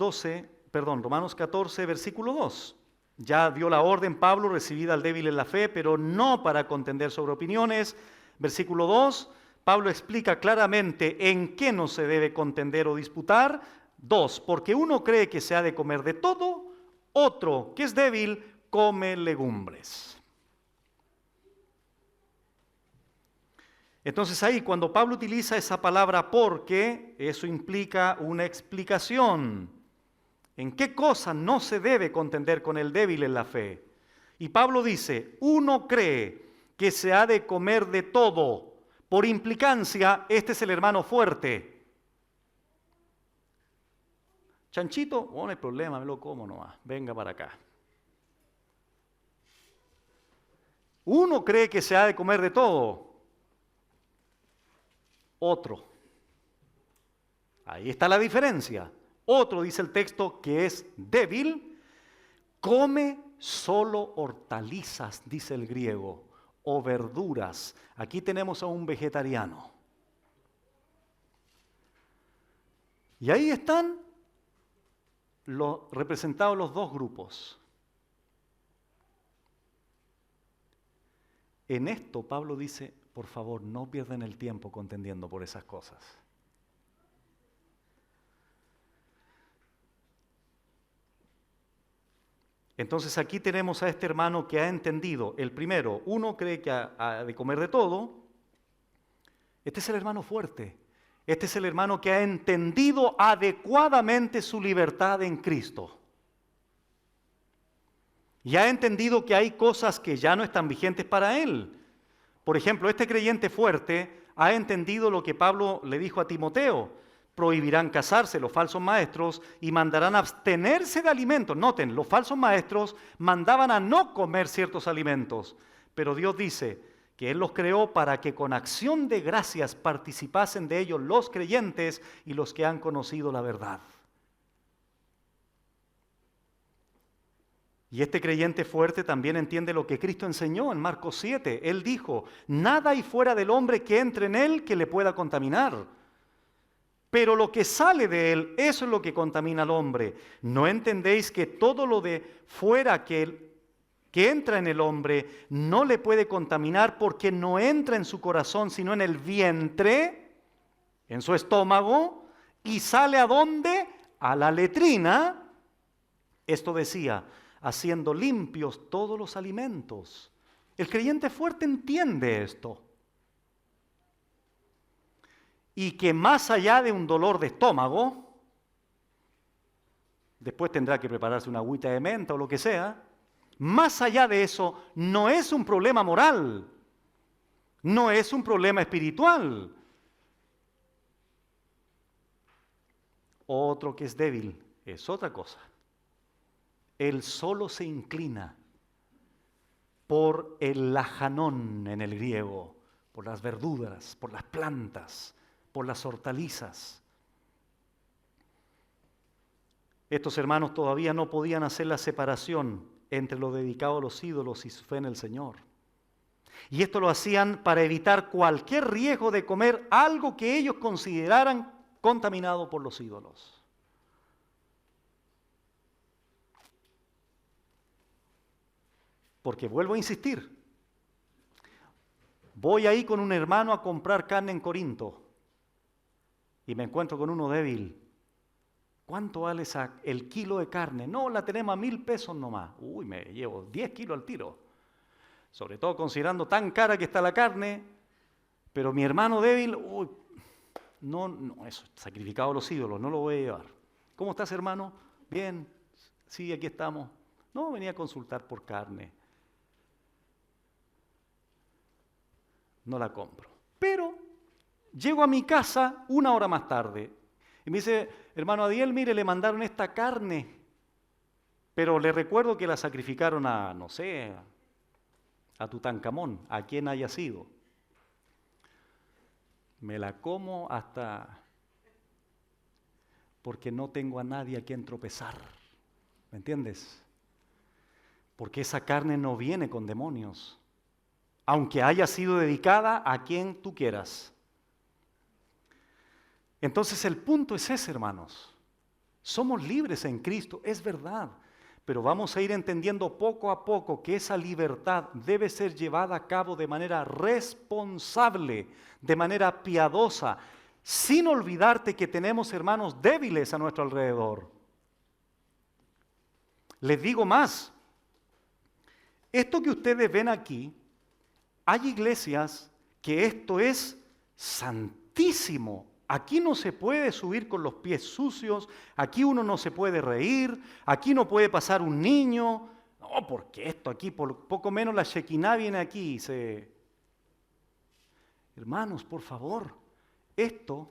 14, versículo 2. Ya dio la orden Pablo, recibida al débil en la fe, pero no para contender sobre opiniones. Versículo 2, Pablo explica claramente en qué no se debe contender o disputar. 2, porque uno cree que se ha de comer de todo, otro que es débil come legumbres. Entonces ahí cuando Pablo utiliza esa palabra porque, eso implica una explicación. ¿En qué cosa no se debe contender con el débil en la fe? Y Pablo dice, uno cree que se ha de comer de todo. Por implicancia, este es el hermano fuerte. Chanchito, no hay problema, me lo como nomás, venga para acá. Uno cree que se ha de comer de todo. Otro. Ahí está la diferencia. Otro, dice el texto, que es débil, come solo hortalizas, dice el griego, o verduras. Aquí tenemos a un vegetariano. Y ahí están representados los dos grupos. En esto Pablo dice, por favor, no pierdan el tiempo contendiendo por esas cosas. Entonces aquí tenemos a este hermano que ha entendido. El primero, uno cree que ha de comer de todo. Este es el hermano fuerte. Este es el hermano que ha entendido adecuadamente su libertad en Cristo. Y ha entendido que hay cosas que ya no están vigentes para él. Por ejemplo, este creyente fuerte ha entendido lo que Pablo le dijo a Timoteo. Prohibirán casarse los falsos maestros y mandarán abstenerse de alimentos. Noten, los falsos maestros mandaban a no comer ciertos alimentos, pero Dios dice que Él los creó para que con acción de gracias participasen de ellos los creyentes y los que han conocido la verdad. Y este creyente fuerte también entiende lo que Cristo enseñó en Marcos 7. Él dijo, nada hay fuera del hombre que entre en él que le pueda contaminar. Pero lo que sale de él, eso es lo que contamina al hombre. ¿No entendéis que todo lo de fuera que entra en el hombre no le puede contaminar porque no entra en su corazón, sino en el vientre, en su estómago, y sale ¿a dónde? A la letrina? Esto decía, haciendo limpios todos los alimentos. El creyente fuerte entiende esto. Y que más allá de un dolor de estómago, después tendrá que prepararse una agüita de menta o lo que sea, más allá de eso no es un problema moral, no es un problema espiritual. Otro que es débil es otra cosa. Él solo se inclina por el lajanón en el griego, por las verduras, por las plantas, por las hortalizas. Estos hermanos todavía no podían hacer la separación entre lo dedicado a los ídolos y su fe en el Señor. Y esto lo hacían para evitar cualquier riesgo de comer algo que ellos consideraran contaminado por los ídolos. Porque vuelvo a insistir, voy ahí con un hermano a comprar carne en Corinto y me encuentro con uno débil. ¿Cuánto vale el kilo de carne? No, la tenemos a 1,000 pesos nomás. Uy, me llevo 10 kilos al tiro. Sobre todo considerando tan cara que está la carne. Pero mi hermano débil, uy, no, eso, sacrificado a los ídolos, no lo voy a llevar. ¿Cómo estás, hermano? Bien, sí, aquí estamos. No, venía a consultar por carne. No la compro. Pero llego a mi casa 1 hora más tarde. Y me dice, hermano Adiel, mire, le mandaron esta carne, pero le recuerdo que la sacrificaron a, no sé, a Tutankamón, a quien haya sido. Me la como hasta porque no tengo a nadie a quien tropezar. ¿Me entiendes? Porque esa carne no viene con demonios, aunque haya sido dedicada a quien tú quieras. Entonces el punto es ese, hermanos. Somos libres en Cristo, es verdad, pero vamos a ir entendiendo poco a poco que esa libertad debe ser llevada a cabo de manera responsable, de manera piadosa, sin olvidarte que tenemos hermanos débiles a nuestro alrededor. Les digo más, esto que ustedes ven aquí, hay iglesias que esto es santísimo. Aquí no se puede subir con los pies sucios, aquí uno no se puede reír, aquí no puede pasar un niño. No, porque esto aquí, por poco menos la Shekinah viene aquí y se... Hermanos, por favor, esto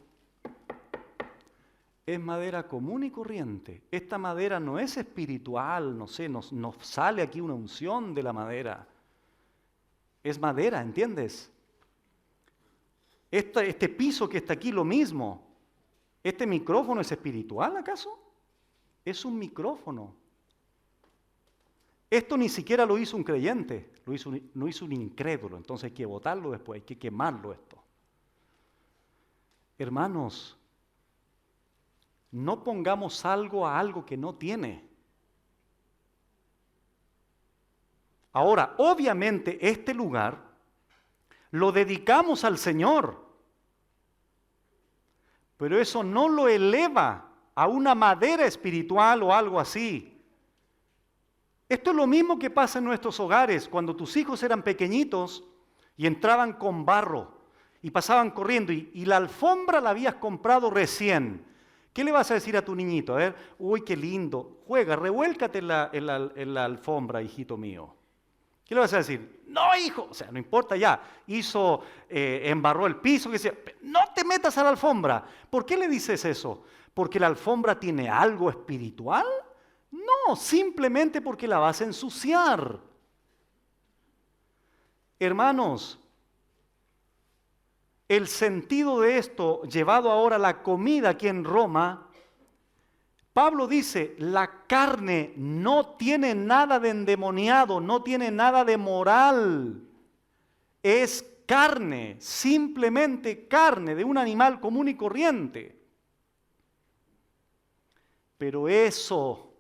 es madera común y corriente. Esta madera no es espiritual, no sé, nos sale aquí una unción de la madera. Es madera, ¿entiendes? Este piso que está aquí, lo mismo. ¿Este micrófono es espiritual acaso? Es un micrófono. Esto ni siquiera lo hizo un creyente, lo hizo un incrédulo. Entonces hay que botarlo después, hay que quemarlo esto. Hermanos, no pongamos algo a algo que no tiene. Ahora, obviamente este lugar lo dedicamos al Señor, pero eso no lo eleva a una madera espiritual o algo así. Esto es lo mismo que pasa en nuestros hogares cuando tus hijos eran pequeñitos y entraban con barro y pasaban corriendo y la alfombra la habías comprado recién. ¿Qué le vas a decir a tu niñito? A ver, uy, qué lindo, juega, revuélcate en la alfombra, hijito mío. ¿Qué le vas a decir? No, hijo, o sea, no importa ya, embarró el piso, que sea, no te metas a la alfombra. ¿Por qué le dices eso? ¿Porque la alfombra tiene algo espiritual? No, simplemente porque la vas a ensuciar. Hermanos, el sentido de esto, llevado ahora a la comida aquí en Roma, Pablo dice, la carne no tiene nada de endemoniado, no tiene nada de moral. Es carne, simplemente carne de un animal común y corriente. Pero eso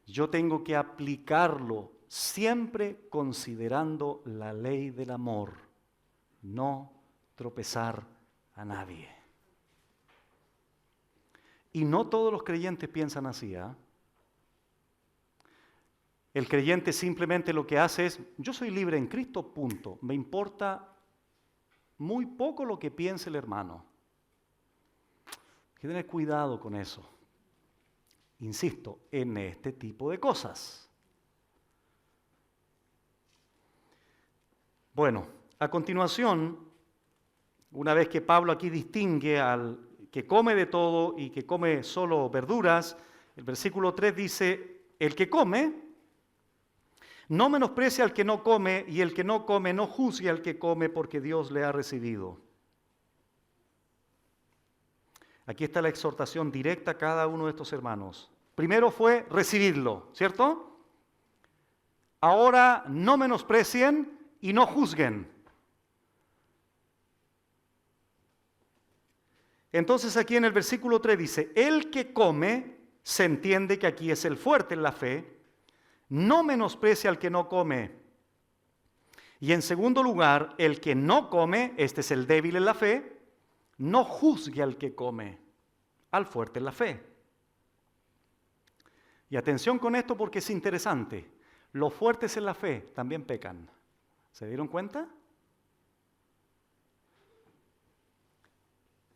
yo tengo que aplicarlo siempre considerando la ley del amor, no tropezar a nadie. Y no todos los creyentes piensan así, ¿eh? El creyente simplemente lo que hace es, yo soy libre en Cristo, punto. Me importa muy poco lo que piense el hermano. Hay que tener cuidado con eso. Insisto, en este tipo de cosas. Bueno, a continuación, una vez que Pablo aquí distingue al que come de todo y que come solo verduras, el versículo 3 dice, el que come, no menosprecia al que no come, y el que no come no juzgue al que come, porque Dios le ha recibido. Aquí está la exhortación directa a cada uno de estos hermanos. Primero fue recibirlo, ¿cierto? Ahora no menosprecien y no juzguen. Entonces aquí en el versículo 3 dice, el que come, se entiende que aquí es el fuerte en la fe, no menosprecia al que no come. Y en segundo lugar, el que no come, este es el débil en la fe, no juzgue al que come, al fuerte en la fe. Y atención con esto porque es interesante. Los fuertes en la fe también pecan. ¿Se dieron cuenta?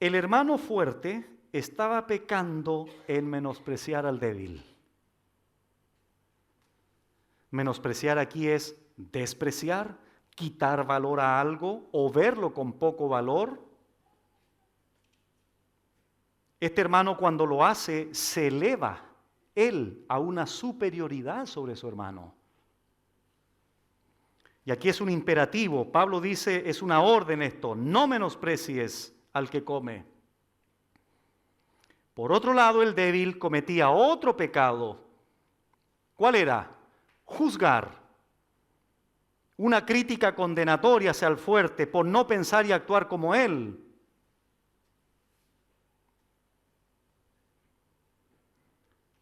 El hermano fuerte estaba pecando en menospreciar al débil. Menospreciar aquí es despreciar, quitar valor a algo o verlo con poco valor. Este hermano cuando lo hace se eleva él a una superioridad sobre su hermano. Y aquí es un imperativo. Pablo dice, es una orden esto, no menosprecies al que come. Por otro lado, el débil cometía otro pecado. ¿Cuál era? Juzgar. Una crítica condenatoria hacia el fuerte por no pensar y actuar como él.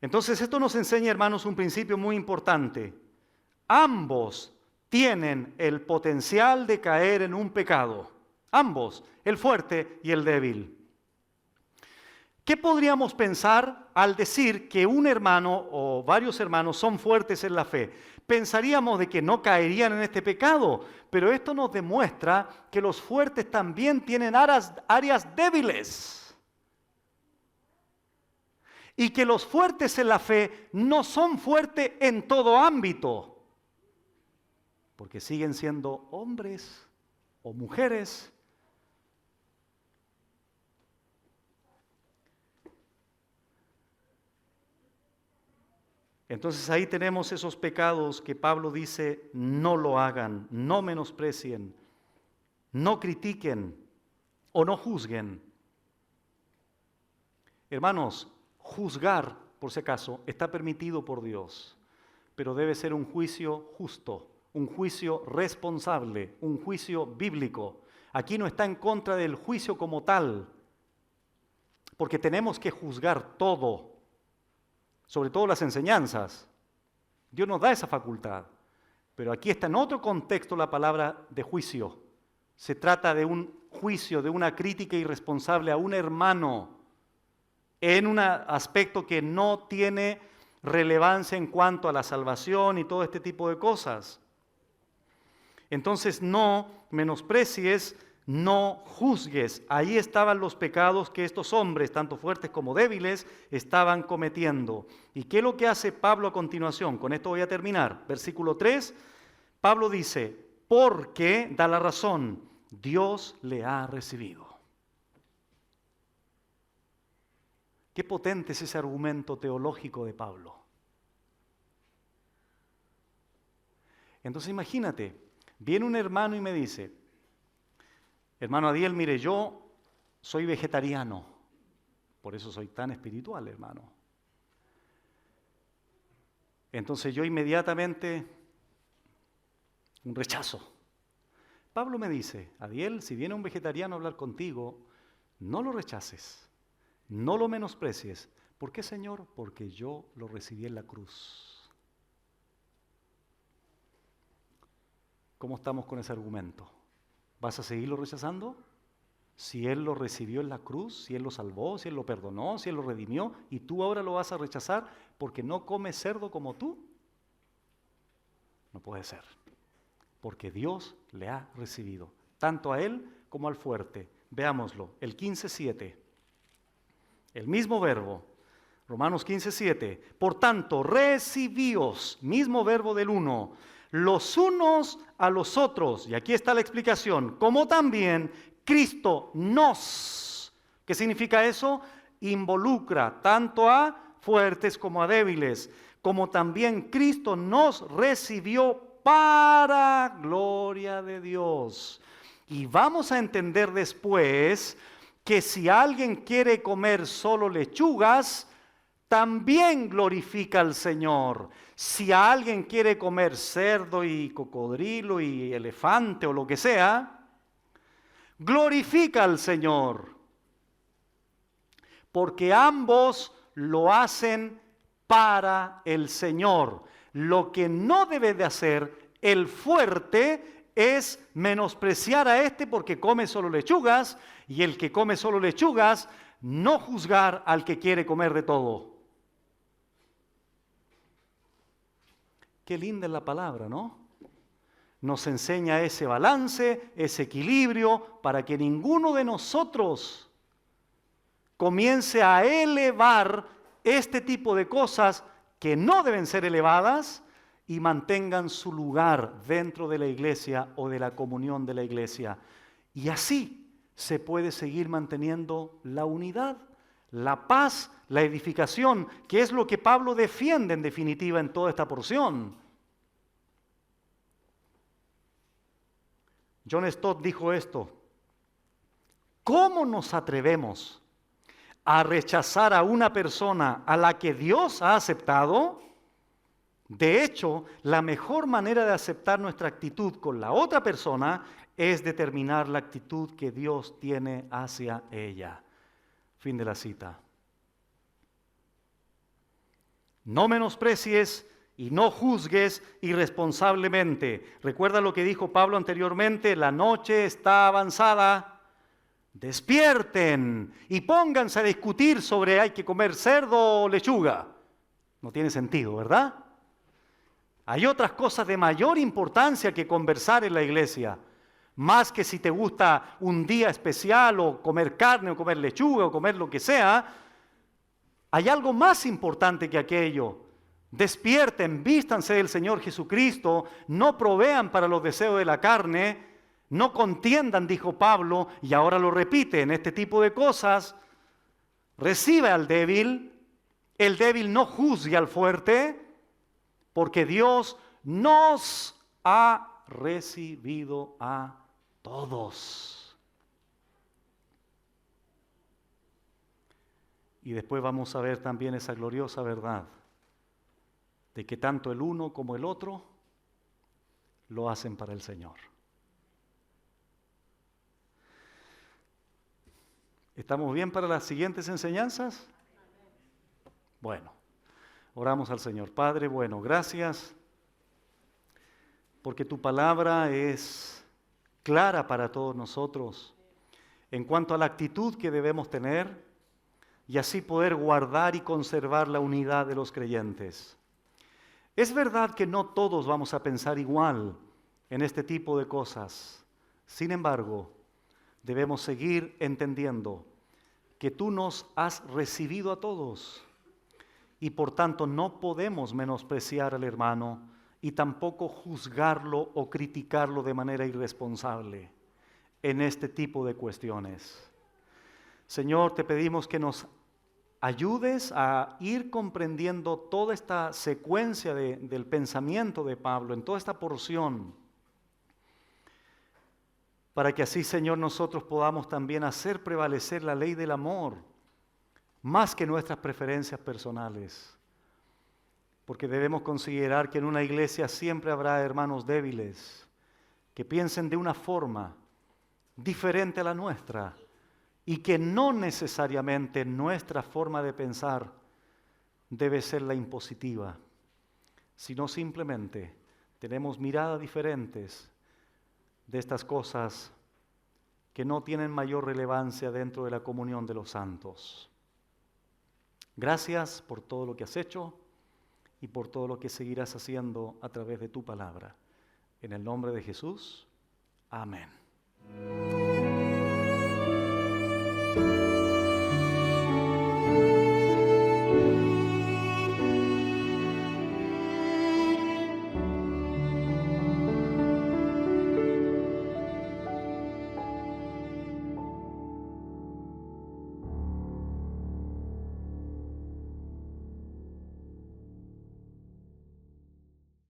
Entonces esto nos enseña, hermanos, un principio muy importante. Ambos tienen el potencial de caer en un pecado. Ambos, el fuerte y el débil. ¿Qué podríamos pensar al decir que un hermano o varios hermanos son fuertes en la fe? Pensaríamos de que no caerían en este pecado, pero esto nos demuestra que los fuertes también tienen áreas débiles. Y que los fuertes en la fe no son fuertes en todo ámbito, porque siguen siendo hombres o mujeres. Entonces ahí tenemos esos pecados que Pablo dice, no lo hagan, no menosprecien. no critiquen o no juzguen. Hermanos, juzgar, por si acaso, está permitido por Dios, pero debe ser un juicio justo, un juicio responsable, un juicio bíblico. Aquí no está en contra del juicio como tal, porque tenemos que juzgar todo, sobre todo las enseñanzas. Dios nos da esa facultad, pero aquí está en otro contexto la palabra de juicio. Se trata de un juicio, de una crítica irresponsable a un hermano en un aspecto que no tiene relevancia en cuanto a la salvación y todo este tipo de cosas. Entonces no menosprecies, no juzgues. Ahí estaban los pecados que estos hombres, tanto fuertes como débiles, estaban cometiendo. ¿Y qué es lo que hace Pablo a continuación? Con esto voy a terminar. Versículo 3, Pablo dice, porque, da la razón, Dios le ha recibido. Qué potente es ese argumento teológico de Pablo. Entonces imagínate, viene un hermano y me dice, hermano Adiel, mire, yo soy vegetariano, por eso soy tan espiritual, hermano. Entonces yo inmediatamente, un rechazo. Pablo me dice, Adiel, si viene un vegetariano a hablar contigo, no lo rechaces. No lo menosprecies. ¿Por qué, Señor? Porque yo lo recibí en la cruz. ¿Cómo estamos con ese argumento? ¿Vas a seguirlo rechazando? Si Él lo recibió en la cruz, si Él lo salvó, si Él lo perdonó, si Él lo redimió, y tú ahora lo vas a rechazar porque no comes cerdo como tú. No puede ser. Porque Dios le ha recibido, tanto a Él como al fuerte. Veámoslo, el 15:7. El mismo verbo, Romanos 15:7. Por tanto, recibíos, mismo verbo del 1, los unos a los otros. Y aquí está la explicación. Como también Cristo nos. ¿Qué significa eso? Involucra tanto a fuertes como a débiles. Como también Cristo nos recibió para gloria de Dios. Y vamos a entender después que si alguien quiere comer solo lechugas, también glorifica al Señor. Si alguien quiere comer cerdo y cocodrilo y elefante o lo que sea, glorifica al Señor. Porque ambos lo hacen para el Señor. Lo que no debe de hacer el fuerte es menospreciar a este porque come solo lechugas, y el que come solo lechugas, no juzgar al que quiere comer de todo. Qué linda es la palabra, ¿no? Nos enseña ese balance, ese equilibrio, para que ninguno de nosotros comience a elevar este tipo de cosas que no deben ser elevadas y mantengan su lugar dentro de la iglesia o de la comunión de la iglesia. Y así se puede seguir manteniendo la unidad, la paz, la edificación, que es lo que Pablo defiende en definitiva en toda esta porción. John Stott dijo esto: ¿cómo nos atrevemos a rechazar a una persona a la que Dios ha aceptado? De hecho, la mejor manera de aceptar nuestra actitud con la otra persona es determinar la actitud que Dios tiene hacia ella. Fin de la cita. No menosprecies y no juzgues irresponsablemente. Recuerda lo que dijo Pablo anteriormente: la noche está avanzada. Despierten y pónganse a discutir sobre hay que comer cerdo o lechuga. No tiene sentido, ¿verdad? Hay otras cosas de mayor importancia que conversar en la iglesia. Más que si te gusta un día especial o comer carne o comer lechuga o comer lo que sea. Hay algo más importante que aquello. Despierten, vístanse del Señor Jesucristo, no provean para los deseos de la carne, no contiendan, dijo Pablo, y ahora lo repite en este tipo de cosas. Recibe al débil, el débil no juzgue al fuerte, porque Dios nos ha recibido a Todos. Y después vamos a ver también esa gloriosa verdad de que tanto el uno como el otro lo hacen para el Señor. ¿Estamos bien para las siguientes enseñanzas? Bueno, oramos al Señor. Padre, bueno, gracias porque tu palabra es clara para todos nosotros en cuanto a la actitud que debemos tener y así poder guardar y conservar la unidad de los creyentes. Es verdad que no todos vamos a pensar igual en este tipo de cosas. Sin embargo, debemos seguir entendiendo que tú nos has recibido a todos y por tanto no podemos menospreciar al hermano y tampoco juzgarlo o criticarlo de manera irresponsable en este tipo de cuestiones. Señor, te pedimos que nos ayudes a ir comprendiendo toda esta secuencia del pensamiento de Pablo, en toda esta porción, para que así, Señor, nosotros podamos también hacer prevalecer la ley del amor, más que nuestras preferencias personales. Porque debemos considerar que en una iglesia siempre habrá hermanos débiles, que piensen de una forma diferente a la nuestra, y que no necesariamente nuestra forma de pensar debe ser la impositiva, sino simplemente tenemos miradas diferentes de estas cosas que no tienen mayor relevancia dentro de la comunión de los santos. Gracias por todo lo que has hecho y por todo lo que seguirás haciendo a través de tu palabra. En el nombre de Jesús, amén.